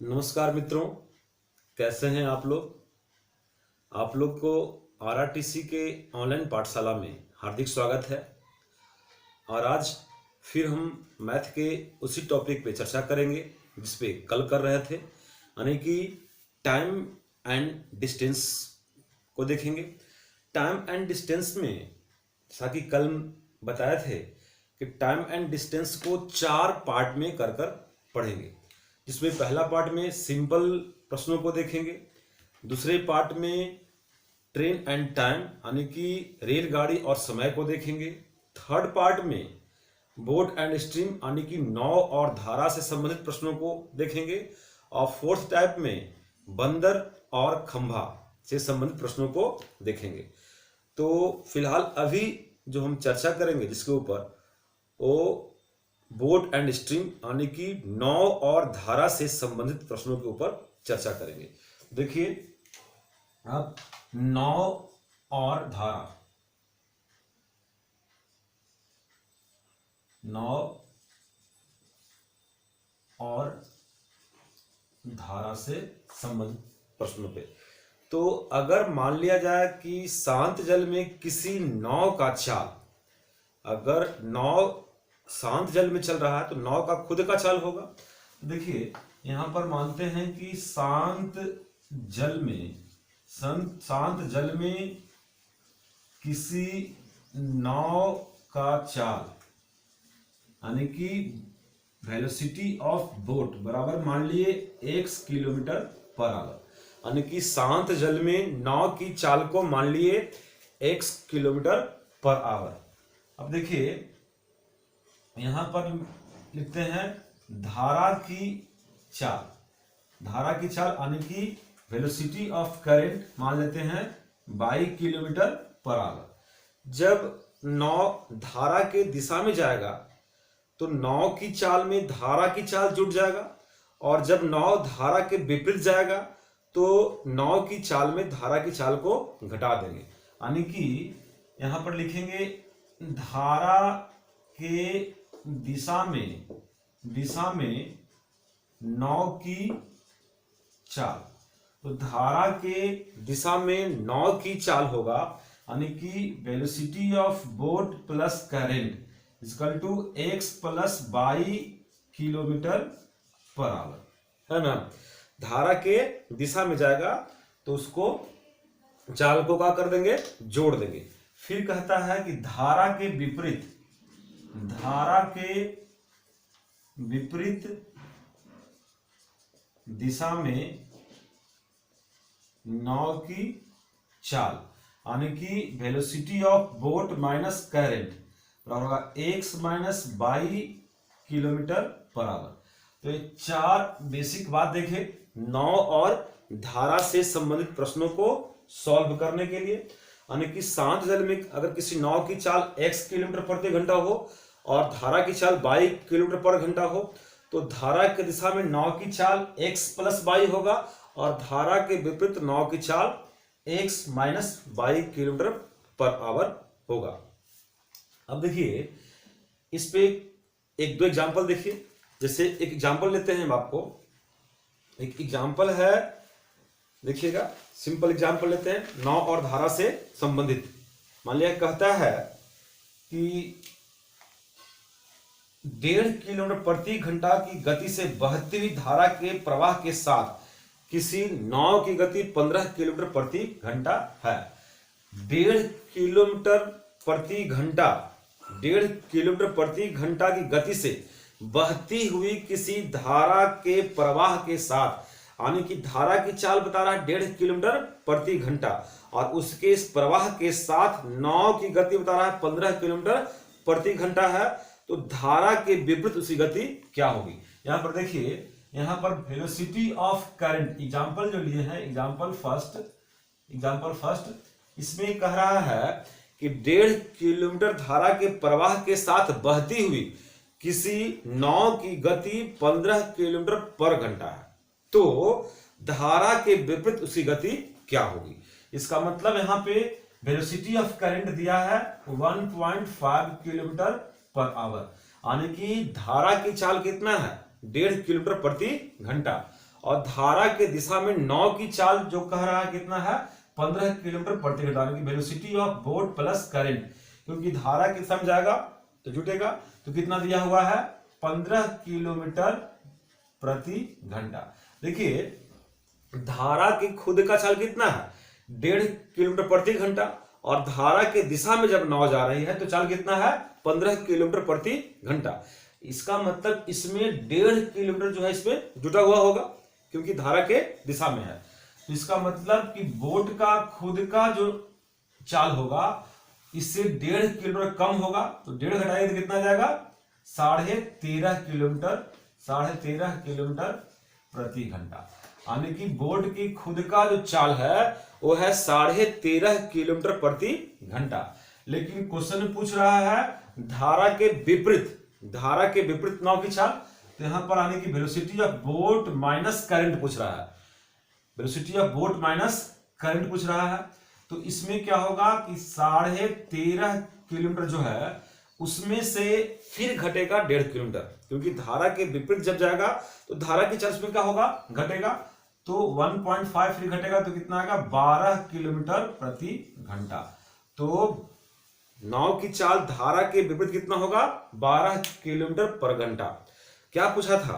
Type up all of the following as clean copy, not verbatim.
नमस्कार मित्रों, कैसे हैं आप लोग। आप लोग को आरआरटीसी के ऑनलाइन पाठशाला में हार्दिक स्वागत है। और आज फिर हम मैथ के उसी टॉपिक पे चर्चा करेंगे जिस पे कल कर रहे थे, यानी कि टाइम एंड डिस्टेंस को देखेंगे। टाइम एंड डिस्टेंस में जैसा कि कल बताए थे कि टाइम एंड डिस्टेंस को 4 पार्ट में कर पढ़ेंगे, जिसमें पहला पार्ट में सिंपल प्रश्नों को देखेंगे, दूसरे पार्ट में ट्रेन एंड टाइम यानी कि रेलगाड़ी और समय को देखेंगे, थर्ड पार्ट में बोट एंड स्ट्रीम यानी कि नाव और धारा से संबंधित प्रश्नों को देखेंगे, और फोर्थ टाइप में बंदर और खंभा से संबंधित प्रश्नों को देखेंगे। तो फिलहाल अभी जो हम चर्चा करेंगे जिसके ऊपर, वो बोट एंड स्ट्रीम यानी कि नाव और धारा से संबंधित प्रश्नों के ऊपर चर्चा करेंगे। देखिए अब नाव और धारा, नाव और धारा से संबंधित प्रश्नों पे। तो अगर मान लिया जाए कि शांत जल में किसी नाव का चाल, अगर नाव शांत जल में चल रहा है तो नाव का खुद का चाल होगा। देखिए यहां पर मानते हैं कि शांत जल में किसी नाव का चाल यानी कि वेलोसिटी ऑफ बोट बराबर मान लिए x किलोमीटर पर आवर, यानी कि शांत जल में नाव की चाल को मान लिए x किलोमीटर पर आवर। अब देखिए यहां पर लिखते हैं धारा की चाल, धारा की चाल यानी कि वेलोसिटी ऑफ करंट मान लेते हैं 22 किलोमीटर पर आवर। जब नाव धारा के दिशा में जाएगा तो नाव की चाल में धारा की चाल जुड़ जाएगा, और जब नाव धारा के विपरीत जाएगा तो नाव की चाल में धारा की चाल को घटा देंगे। यानी कि यहां पर लिखेंगे धारा के दिशा में नाव की चाल। तो धारा के दिशा में नाव की चाल होगा यानी कि velocity of boat plus current equal to x plus 22 kilometre per hour, है ना। धारा के दिशा में जाएगा तो उसको चाल को क्या कर देंगे, जोड़ देंगे। फिर कहता है कि धारा के विपरीत दिशा में नाव की चाल यानी कि velocity of boat minus current बराबर होगा x minus 22 kilometre per our. तो ये 4 बेसिक बात देखे नाव और धारा से संबंधित प्रश्नों को सॉल्व करने के लिए। यानी कि शांत जल में अगर किसी नाव की चाल x किलोमीटर प्रति घंटा हो और धारा की चाल 22 किलोमीटर पर घंटा हो, तो धारा की दिशा में नाव की चाल x प्लस 22 होगा और धारा के विपरीत नाव की चाल x minus 22 kilometre per our होगा। अब देखिए इस पे एक दो एग्जाम्पल देखिए। जैसे एक एग्जाम्पल लेते हैं हम, आपको एक एग्जाम्पल है, देखिएगा सिंपल एग्जाम्पल लेते हैं नाव और धारा से संबंधित। मान लिया कहता है कि 1.5 किलोमीटर प्रति घंटा की गति से बहती हुई धारा के प्रवाह के साथ किसी नाव की गति 15 किलोमीटर प्रति घंटा है। 1.5 किलोमीटर प्रति घंटा की गति से बहती हुई किसी धारा के प्रवाह के साथ, यानी कि धारा की चाल बता रहा है 1.5 किलोमीटर प्रति घंटा और उसके इस प्रवाह के साथ नाव की गति बता रहा है 15 किलोमीटर प्रति घंटा है, तो धारा के विपरीत उसकी गति क्या होगी। यहां पर देखिए, यहां पर वेलोसिटी ऑफ करंट एग्जांपल जो लिए हैं, एग्जांपल फर्स्ट इसमें कह रहा है कि 1.5 किलोमीटर धारा के प्रवाह के साथ बहती हुई किसी नाव की गति 15 किलोमीटर पर घंटा है, तो धारा के विपरीत उसकी गति क्या होगी। इसका मतलब यहां पे वेलोसिटी ऑफ करंट दिया है 1.5 किलोमीटर पर आवर, यानी कि धारा की चाल कितना है 1.5 किलोमीटर प्रति घंटा, और धारा के दिशा में नाव की चाल जो कह रहा है कितना है 15 किलोमीटर प्रति घंटा, यानी कि velocity of boat plus current, क्योंकि धारा के दिशा में जाएगा तो जुटेगा, तो कितना दिया हुआ है 15 किलोमीटर प्रति घंटा। देखिए धारा की खुद का चाल कितना है 1.5 किलोमीटर प्रति घंटा, और धारा के दिशा में जब नाव जा रही है तो चाल कितना है 15 किलोमीटर प्रति घंटा। इसका मतलब इसमें 1.5 किलोमीटर जो है इसमें जुटा हुआ होगा, क्योंकि धारा के दिशा में है। तो इसका मतलब कि बोट का खुद का जो चाल होगा इससे 1.5 किलोमीटर कम होगा, तो 1.5 घटाएंगे तो कितना जाएगा 13.5 किलोमीटर, 13.5 किलोमीटर प्रति घंटा, यानी कि बोट की खुद का जो चाल है वो है 13.5 किलोमीटर प्रति घंटा। लेकिन क्वेश्चन में पूछ रहा है धारा के विपरीत नाव की चाल, तो यहां पर आने की velocity of boat minus current पूछ रहा है, velocity of boat minus current पूछ रहा है। तो इसमें क्या होगा कि 13.5 किलोमीटर जो है उसमें से फिर घटेगा 1.5 किलोमीटर, क्योंकि धारा के विपरीत जब जाएगा तो धारा की चाल में क्या होगा घटेगा, तो 1.5 फिर घटेगा तो कितना आएगा 12 किलोमीटर प्रति घंटा। तो नाव की चाल धारा के विपरीत कितना होगा 12 किलोमीटर पर घंटा। क्या पूछा था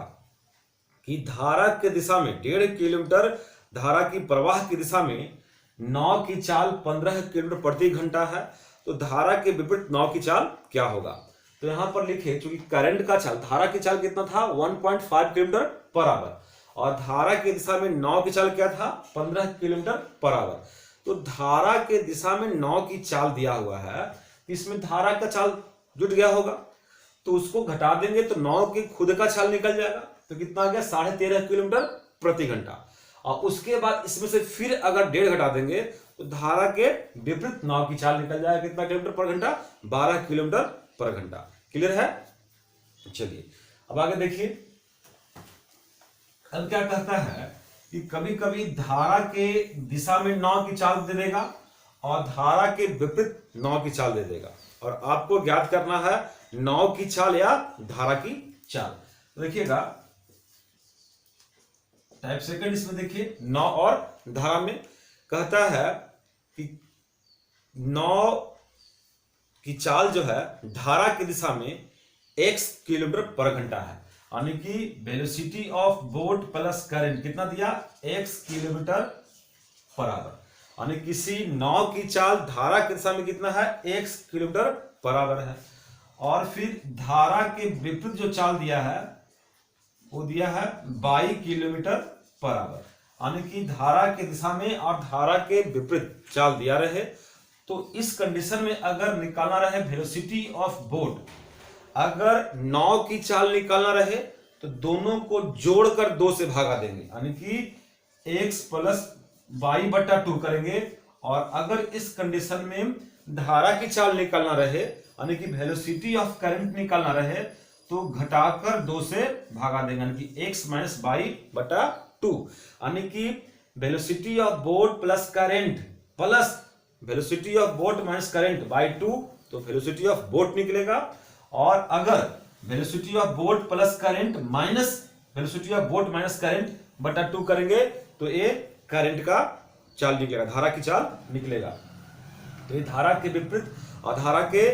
कि धारा के दिशा में 1.5 किलोमीटर, धारा की प्रवाह की दिशा में नाव की चाल 15 किलोमीटर प्रति घंटा है, तो धारा के विपरीत नाव की चाल क्या होगा। तो यहां पर लिखे चूंकि करंट का चाल, धारा की चाल कितना था 1.5 किलोमीटर पर आवर, और धारा की दिशा में नाव की चाल क्या था 15 किलोमीटर पर आवर। तो धारा के दिशा में नाव की चाल दिया हुआ है, इसमें धारा का चाल जुट गया होगा, तो उसको घटा देंगे तो नाव की खुद का चाल निकल जाएगा, तो कितना आ गया 13.5 किलोमीटर प्रति घंटा। और उसके बाद इसमें से फिर अगर 1.5 घटा देंगे तो धारा के विपरीत नाव की चाल निकल जाएगा कितना किलोमीटर पर घंटा 12 किलोमीटर पर घंटा। क्लियर है। चलिए अब आगे देखिए, अब क्या कहता है कि कभी कभी धारा के दिशा में नाव की चाल दे देगा और धारा के विपरीत नाव की चाल दे देगा, और आपको ज्ञात करना है नाव की चाल या धारा की चाल। तो देखिएगा टाइप सेकंड, इसमें देखिए नाव और धारा में कहता है कि नाव की चाल जो है धारा की दिशा में x किलोमीटर पर घंटा है, यानी कि velocity of boat plus current कितना दिया x किलोमीटर पर आवर, यानी किसी नाव की चाल धारा की दिशा में कितना है x किलोमीटर पर आवर है। और फिर धारा के विपरीत जो चाल दिया है वो दिया है 22 किलोमीटर पर आवर, यानी कि धारा के दिशा में और धारा के विपरीत चाल दिया रहे। तो इस कंडीशन में अगर निकालना रहे वेलोसिटी ऑफ बोट, अगर नाव की चाल निकालना रहे तो दोनों को जोड़कर 2 से भागा देंगे, यानी कि x प्लस y बटा 2 करेंगे। और अगर इस कंडीशन में धारा की चाल निकालना रहे यानी कि वेलोसिटी ऑफ करंट निकालना रहे तो घटाकर 2 से भागा देंगे, यानी कि x माइनस y बटा 2, यानी कि velocity of boat plus current plus velocity of boat minus current by 2, तो वेलोसिटी ऑफ बोट निकलेगा। और अगर velocity of boat plus current minus velocity of boat minus current बटा 2 करेंगे तो ये करंट का चाल निकलेगा, धारा की चाल निकलेगा। तो ये धारा के विपरीत और धारा के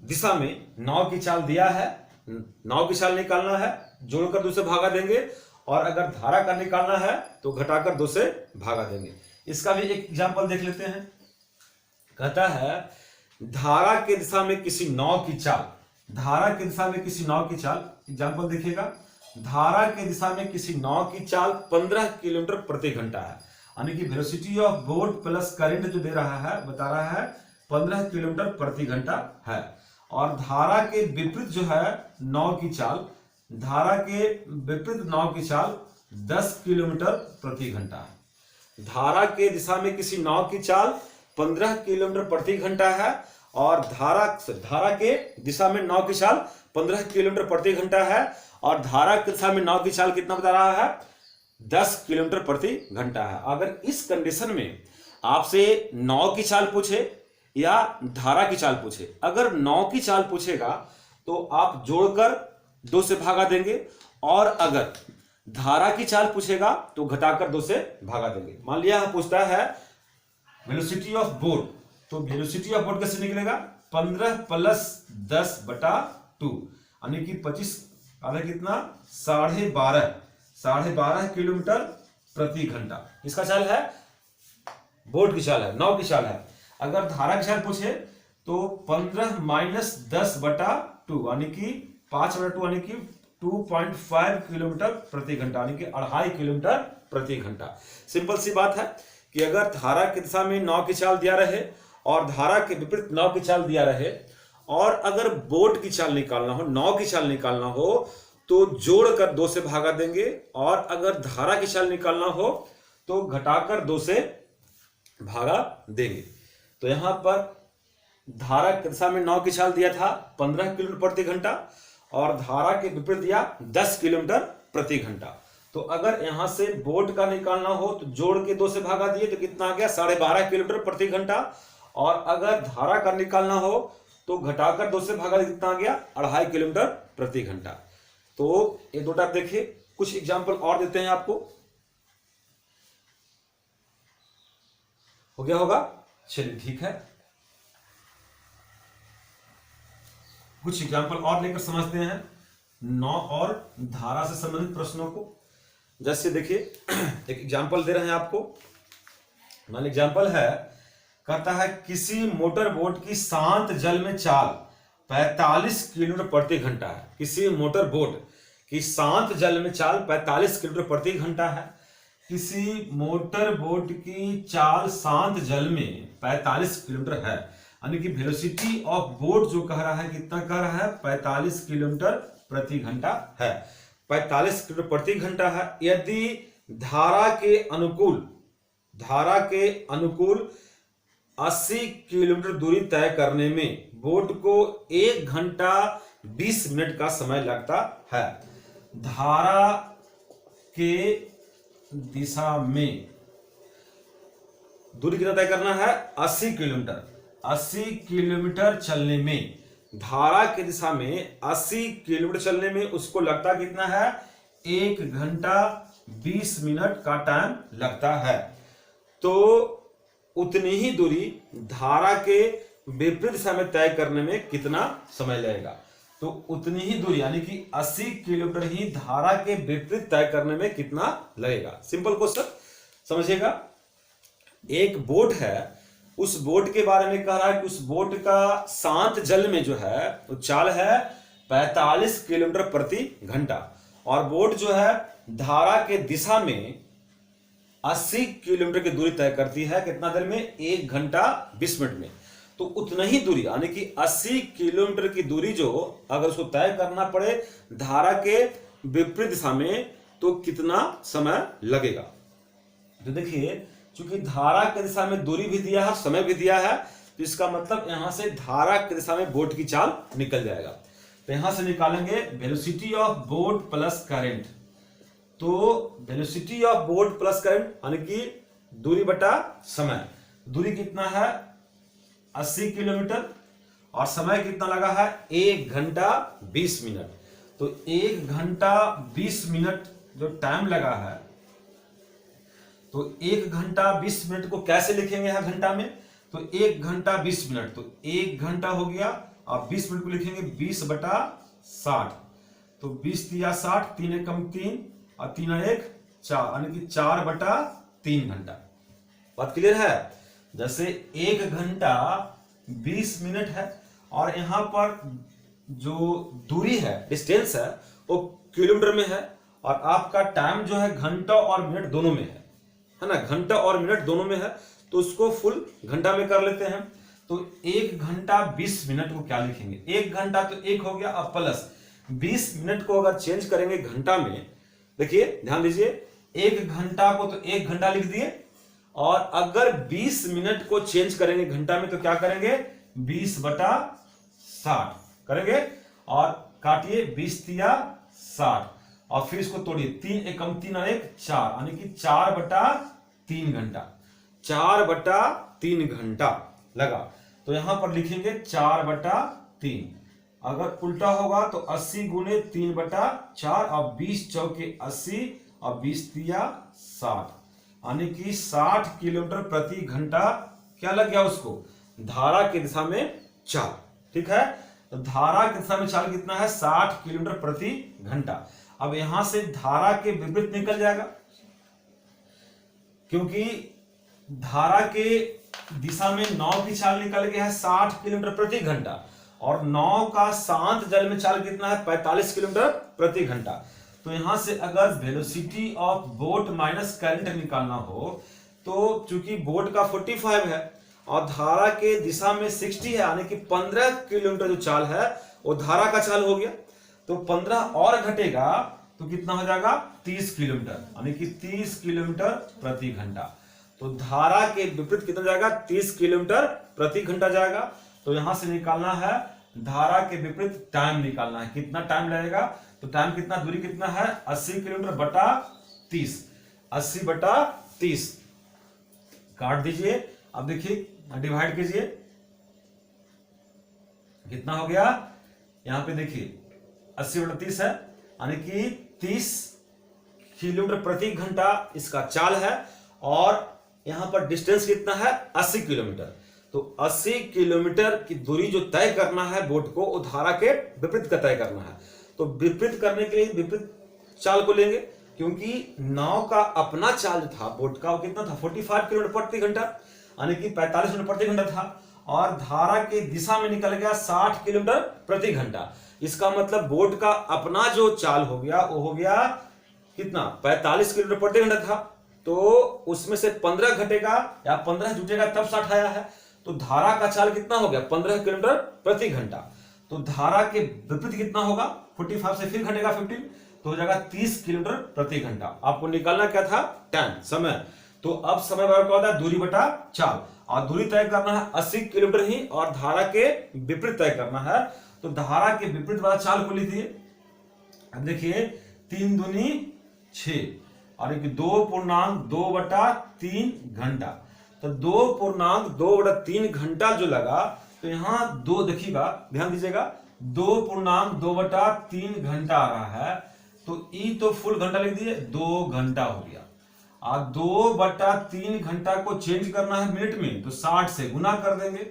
दिशा में नाव की चाल दिया है, नाव की चाल निकालना है जोड़कर 2 से भागा देंगे, और अगर धारा का निकालना है तो घटाकर 2 से भागा देंगे। इसका भी एक एग्जांपल देख लेते हैं। कहता है धारा के दिशा में किसी नाव की चाल, धारा की दिशा में किसी नाव की चाल, एग्जांपल देखिएगा, धारा के दिशा में किसी नाव की चाल 15 किलोमीटर प्रति घंटा है, यानी कि velocity of boat plus current जो दे रहा है बता रहा है 15 किलोमीटर प्रति घंटा है। और धारा के विपरीत जो है नाव की चाल, धारा के विपरीत नाव की चाल 10 किलोमीटर प्रति घंटा है। धारा के दिशा में किसी नाव की चाल 15 किलोमीटर प्रति घंटा है, और धारा के दिशा में नाव की चाल 15 किलोमीटर प्रति घंटा है, और धारा की दिशा में नाव की चाल कितना बता रहा है 10 किलोमीटर प्रति घंटा है। अगर इस कंडीशन में आपसे नाव की चाल पूछे या धारा की चाल पूछे, अगर नाव की चाल पूछेगा तो आप जोड़कर 2 से भागा देंगे, और अगर धारा की चाल पूछेगा तो घटाकर 2 से भागा देंगे। मान लिया पूछता है वेलोसिटी ऑफ बोट, तो वेलोसिटी ऑफ बोट कैसे निकलेगा, 15 प्लस 10 बटा 2 यानी कि 25 आधा कितना 12.5 किलोमीटर प्रति घंटा। इसका चाल है, बोट की चाल है, नाव की चाल है। अगर धारा की चाल पूछे तो 15 माइनस 10 बटा 2 यानी कि 5 बटा 2 यानी कि 2.5 किलोमीटर प्रति घंटा यानी कि 2.5 किलोमीटर प्रति घंटा। सिंपल सी बात है कि अगर धारा की दिशा में नाव की चाल दिया रहे और धारा के विपरीत नाव की चाल दिया रहे और अगर बोट की चाल निकालना हो, नाव की चाल निकालना हो तो जोड़कर 2 से भागा देंगे और अगर धारा की चाल निकालना हो तो घटाकर 2 से भागा देंगे। तो यहां पर धारा की दिशा में नाव की चाल दिया था 15 किलोमीटर प्रति घंटा और धारा के विपरीत दिया 10 किलोमीटर प्रति घंटा। तो अगर यहां से बोट का निकालना हो तो जोड़ के 2 से भागा दिए तो कितना आ गया 12.5 किलोमीटर प्रति घंटा और अगर धारा का निकालना हो तो घटाकर 2 से भागा कितना आ गया 2.5 किलोमीटर प्रति घंटा। तो ये दो टाइप देखिए, कुछ एग्जांपल और देते हैं आपको, हो गया होगा, चलिए ठीक है। कुछ एग्जांपल और लेकर समझते हैं नाव और धारा से संबंधित प्रश्नों को। जैसे देखिए एक एग्जांपल दे रहे हैं आपको, मान एग्जांपल है, कहता है किसी मोटर बोट की शांत जल में चाल 45 किलोमीटर प्रति घंटा है। किसी मोटर बोट की शांत जल में चाल 45 किलोमीटर प्रति घंटा है। किसी मोटर बोट की चाल शांत जल में 45 किलोमीटर है यानी कि वेलोसिटी ऑफ बोट जो कह रहा है कितना कह रहा है 45 किलोमीटर प्रति घंटा है, 45 किलोमीटर प्रति घंटा है। यदि धारा के अनुकूल 80 किलोमीटर दूरी तय करने में बोट को 1 घंटा 20 मिनट का समय लगता है। धारा के दिशा में दूरी कितना तय करना है 80 किलोमीटर। 80 किलोमीटर चलने में, धारा की दिशा में 80 किलोमीटर चलने में उसको लगता कितना है 1 घंटा 20 मिनट का टाइम लगता है। तो उतनी ही दूरी धारा के विपरीत दिशा में तय करने में कितना समय लगेगा। तो उतनी ही दूरी यानी कि 80 किलोमीटर ही धारा के विपरीत तय करने में कितना लगेगा। सिंपल क्वेश्चन समझिएगा। एक बोट है, उस बोट के बारे में कह रहा है कि उस बोट का शांत जल में जो है वो चाल है 45 किलोमीटर प्रति घंटा और बोट जो है धारा के दिशा में 80 किलोमीटर की दूरी तय करती है कितना देर में 1 घंटा 20 मिनट में। तो उतना ही दूरी यानी कि 80 किलोमीटर की दूरी जो अगर उसको तय करना पड़े धारा के विपरीत दिशा में तो कितना समय लगेगा। तो देखिए चूंकि धारा की दिशा में दूरी भी दिया है समय भी दिया है तो इसका मतलब यहां से धारा की दिशा में बोट की चाल निकल जाएगा। तो यहां से निकालेंगे velocity of boat plus current. तो velocity of boat plus current यानी कि दूरी बटा समय। दूरी कितना है 80 किलोमीटर और समय कितना लगा है 1 घंटा 20 मिनट। तो 1 घंटा 20 मिनट जो टाइम लगा है तो 1 घंटा 20 मिनट को कैसे लिखेंगे यहां घंटा में, तो 1 घंटा 20 मिनट तो 1 घंटा हो गया और 20 मिनट को लिखेंगे 20 बटा 60। तो 20 दिया 60, 3 एकम 3 और 3 1 4 यानी कि 4 बटा 3 घंटा। बात क्लियर है। जैसे 1 घंटा 20 मिनट है और यहां पर जो दूरी है डिस्टेंस है वो किलोमीटर में है और आपका टाइम जो है घंटा और मिनट दोनों में है ना, घंटा और मिनट दोनों में है तो उसको फुल घंटा में कर लेते हैं। तो 1 घंटा 20 मिनट को क्या लिखेंगे, 1 घंटा तो 1 हो गया अब प्लस 20 मिनट को अगर चेंज करेंगे घंटा में, देखिए ध्यान दीजिए 1 घंटा को तो 1 घंटा लिख दिए और अगर 20 मिनट को चेंज करेंगे घंटा में तो क्या करेंगे 20 बटा 60 करेंगे और काटिए 20 दिया 60 और फिर इसको तोड़िए 3 एकम 3 और 1 4 यानी कि 4 बटा 3 घंटा। 4 बटा 3 घंटा लगा तो यहां पर लिखेंगे 4 बटा 3 अगर उल्टा होगा तो 80 गुने 3/4 और 20 चौके 80 और 20 तिया 60, यानी कि 60 किलोमीटर प्रति घंटा क्या लग गया उसको, धारा की दिशा में चाल। ठीक है, तो धारा की दिशा में चाल कितना है, 60 किलोमीटर प्रति घंटा। अब यहां से धारा के विपरीत निकल जाएगा, क्योंकि धारा के दिशा में नाव की चाल निकल गया है 60 किलोमीटर प्रति घंटा, और नाव का शांत जल में चाल कितना है, 45 किलोमीटर प्रति घंटा। तो यहां से अगर velocity of boat minus current निकालना हो, तो चूंकि बोट का 45 है और धारा के दिशा में 60 है, यानी कि 15 किलोमीटर जो चाल है वो धारा का चाल हो गया। तो 15 और घटेगा तो कितना हो जाएगा, 30 किलोमीटर, यानी कि 30 किलोमीटर प्रति घंटा। तो धारा के विपरीत कितना जाएगा, 30 किलोमीटर प्रति घंटा जाएगा। तो यहां से निकालना है धारा के विपरीत टाइम निकालना है, कितना टाइम लगेगा, तो टाइम कितना, दूरी कितना है, 80 किलोमीटर बटा 30, 80 बटा 30 काट दीजिए। अब देखिए डिवाइड कीजिए, कितना हो गया, यहां पे देखिए 80 बटा 30 है, यानी कि 30 किलोमीटर प्रति घंटा इसका चाल है, और यहां पर डिस्टेंस कितना है, 80 किलोमीटर। तो 80 किलोमीटर की दूरी जो तय करना है बोट को, वो धारा के विपरीत का तय करना है। तो विपरीत करने के लिए विपरीत चाल को लेंगे, क्योंकि नाव का अपना चाल जो था बोट का वो कितना था, 45 किलोमीटर प्रति घंटा, यानी कि 45 किलोमीटर प्रति घंटा था, और धारा के दिशा में निकल गया 60 किलोमीटर प्रति घंटा। इसका मतलब बोट का अपना जो चाल हो गया वो हो गया कितना, 45 किलोमीटर प्रति घंटा था, तो उसमें से 15 घटेगा या 15 जुटेगा तब 60 आया है। तो धारा का चाल कितना हो गया, 15 किलोमीटर प्रति घंटा। तो धारा के विपरीत कितना होगा, 45 से फिर घटेगा 15, तो हो जाएगा 30 किलोमीटर प्रति घंटा। आपको निकालना क्या था, टाइम, समय। तो अब समय बराबर क्या होता है, दूरी बटा चाल, और दूरी तय करना है 80 किलोमीटर ही, और धारा के विपरीत तय करना है। तो धारा के विपरीत वाला चाल को लिखिए। अब देखिए 3 दूनी 6, और 2.2/3 घंटा। तो 2.2/3 घंटा जो लगा, तो यहां 2 देखिएगा, ध्यान दीजिएगा, 2.2/3 घंटा आ रहा है, तो ई तो फुल घंटा लिख दीजिए, 2 घंटा हो गया। और 2/3 घंटा को चेंज करना है मिनट में, तो 60 से गुना कर देंगे,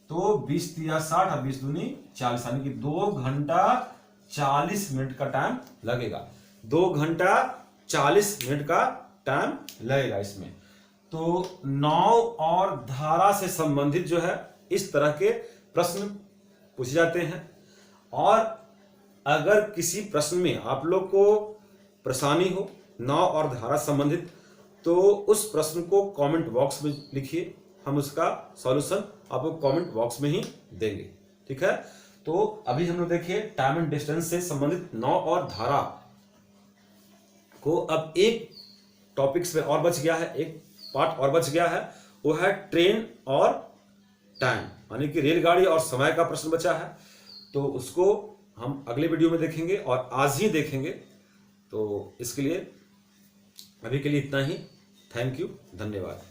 तो 20 तिया 60 और 20 दूनी 40, यानी कि 2 घंटा 40 मिनट का टाइम लगेगा। 2 घंटा 40 मिनट का टाइम लगेगा इसमें। तो नाव और धारा से संबंधित जो है इस तरह के प्रश्न पूछे जाते हैं, और अगर किसी प्रश्न में आप लोग को परेशानी हो नाव और धारा संबंधित, तो उस प्रश्न को कमेंट बॉक्स में लिखिए, हम उसका सॉल्यूशन आपको कमेंट बॉक्स में ही देंगे। ठीक है, तो अभी हम लोग देखिए टाइम एंड डिस्टेंस से संबंधित नाव और धारा को। अब एक टॉपिक्स में और बच गया है, एक पार्ट और बच गया है, वो है ट्रेन और टाइम, यानी कि रेलगाड़ी और समय का प्रश्न बचा है। तो उसको हम अगले वीडियो में देखेंगे और आज ही देखेंगे। तो इसके लिए अभी के लिए इतना ही। थैंक यू, धन्यवाद।